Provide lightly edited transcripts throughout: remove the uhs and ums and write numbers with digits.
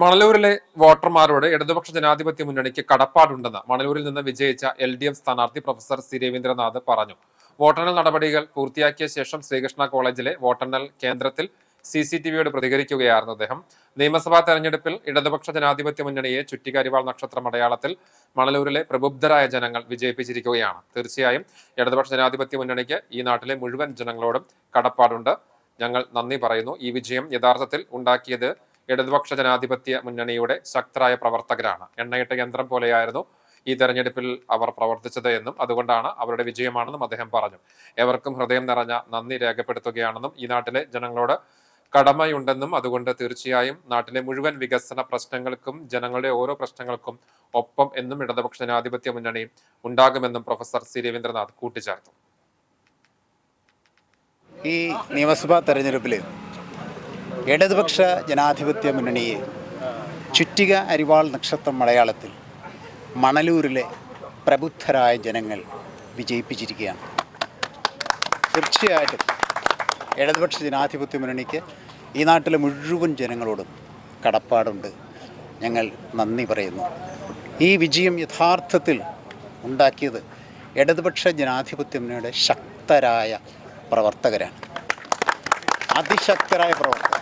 മണലൂരിലെ വോട്ടർമാരോട് ഇടതുപക്ഷ ജനാധിപത്യ മുന്നണിക്ക് കടപ്പാടുണ്ടെന്ന് മണലൂരിൽ നിന്ന് വിജയിച്ച LDF സ്ഥാനാർത്ഥി പ്രൊഫസർ സി രവീന്ദ്രനാഥ് പറഞ്ഞു. വോട്ടെണ്ണൽ നടപടികൾ പൂർത്തിയാക്കിയ ശേഷം ശ്രീകൃഷ്ണ കോളേജിലെ വോട്ടെണ്ണൽ കേന്ദ്രത്തിൽ CCTVയോട് പ്രതികരിക്കുകയായിരുന്നു അദ്ദേഹം. നിയമസഭാ തെരഞ്ഞെടുപ്പിൽ ഇടതുപക്ഷ ജനാധിപത്യ മുന്നണിയെ ചുറ്റികരിവാൾ നക്ഷത്രം അടയാളത്തിൽ മണലൂരിലെ പ്രബുദ്ധരായ ജനങ്ങൾ വിജയിപ്പിച്ചിരിക്കുകയാണ്. തീർച്ചയായും ഇടതുപക്ഷ ജനാധിപത്യ മുന്നണിക്ക് ഈ നാട്ടിലെ മുഴുവൻ ജനങ്ങളോടും കടപ്പാടുണ്ട്. ഞങ്ങൾ നന്ദി പറയുന്നു. ഈ വിജയം യഥാർത്ഥത്തിൽ ഉണ്ടാക്കിയത് ഇടതുപക്ഷ ജനാധിപത്യ മുന്നണിയുടെ ശക്തരായ പ്രവർത്തകരാണ്. എണ്ണയിട്ട യന്ത്രം പോലെയായിരുന്നു ഈ തെരഞ്ഞെടുപ്പിൽ അവർ പ്രവർത്തിച്ചത് എന്നും അതുകൊണ്ടാണ് അവരുടെ വിജയമാണെന്നും അദ്ദേഹം പറഞ്ഞു. ഏവർക്കും ഹൃദയം നിറഞ്ഞ നന്ദി രേഖപ്പെടുത്തുകയാണെന്നും ഈ നാട്ടിലെ ജനങ്ങളോട് കടമയുണ്ടെന്നും അതുകൊണ്ട് തീർച്ചയായും നാട്ടിലെ മുഴുവൻ വികസന പ്രശ്നങ്ങൾക്കും ജനങ്ങളുടെ ഓരോ പ്രശ്നങ്ങൾക്കും ഒപ്പം എന്നും ഇടതുപക്ഷ ജനാധിപത്യ മുന്നണി ഉണ്ടാകുമെന്നും പ്രൊഫസർ സി രവീന്ദ്രനാഥ് കൂട്ടിച്ചേർത്തു. ഈ നിയമസഭാ തെരഞ്ഞെടുപ്പിൽ ഇടതുപക്ഷ ജനാധിപത്യ മുന്നണിയെ ചുറ്റിക അരിവാൾ നക്ഷത്രം മലയാളത്തിൽ മണലൂരിലെ പ്രബുദ്ധരായ ജനങ്ങൾ വിജയിപ്പിച്ചിരിക്കുകയാണ്. തീർച്ചയായിട്ടും ഇടതുപക്ഷ ജനാധിപത്യ മുന്നണിക്ക് ഈ നാട്ടിലെ മുഴുവൻ ജനങ്ങളോടും കടപ്പാടുണ്ട്. ഞങ്ങൾ നന്ദി പറയുന്നു. ഈ വിജയം യഥാർത്ഥത്തിൽ ഉണ്ടാക്കിയത് ഇടതുപക്ഷ ജനാധിപത്യ മുന്നണിയുടെ ശക്തരായ പ്രവർത്തകരാണ്. അതിശക്തരായ പ്രവർത്തകർ.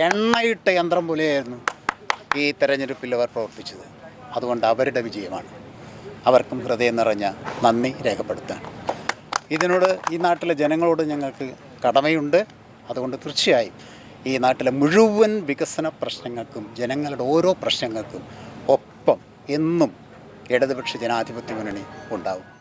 എണ്ണയിട്ട യന്ത്രം പോലെയായിരുന്നു ഈ തെരഞ്ഞെടുപ്പിൽ അവർ പ്രവർത്തിച്ചത്. അതുകൊണ്ട് അവരുടെ വിജയമാണ്. അവർക്കും ഹൃദയം നിറഞ്ഞ നന്ദി രേഖപ്പെടുത്താൻ. ഇതിനോട് ഈ നാട്ടിലെ ജനങ്ങളോട് ഞങ്ങൾക്ക് കടമയുണ്ട്. അതുകൊണ്ട് തീർച്ചയായും ഈ നാട്ടിലെ മുഴുവൻ വികസന പ്രശ്നങ്ങൾക്കും ജനങ്ങളുടെ ഓരോ പ്രശ്നങ്ങൾക്കും ഒപ്പം എന്നും ഇടതുപക്ഷ ജനാധിപത്യ മുന്നണി ഉണ്ടാവും.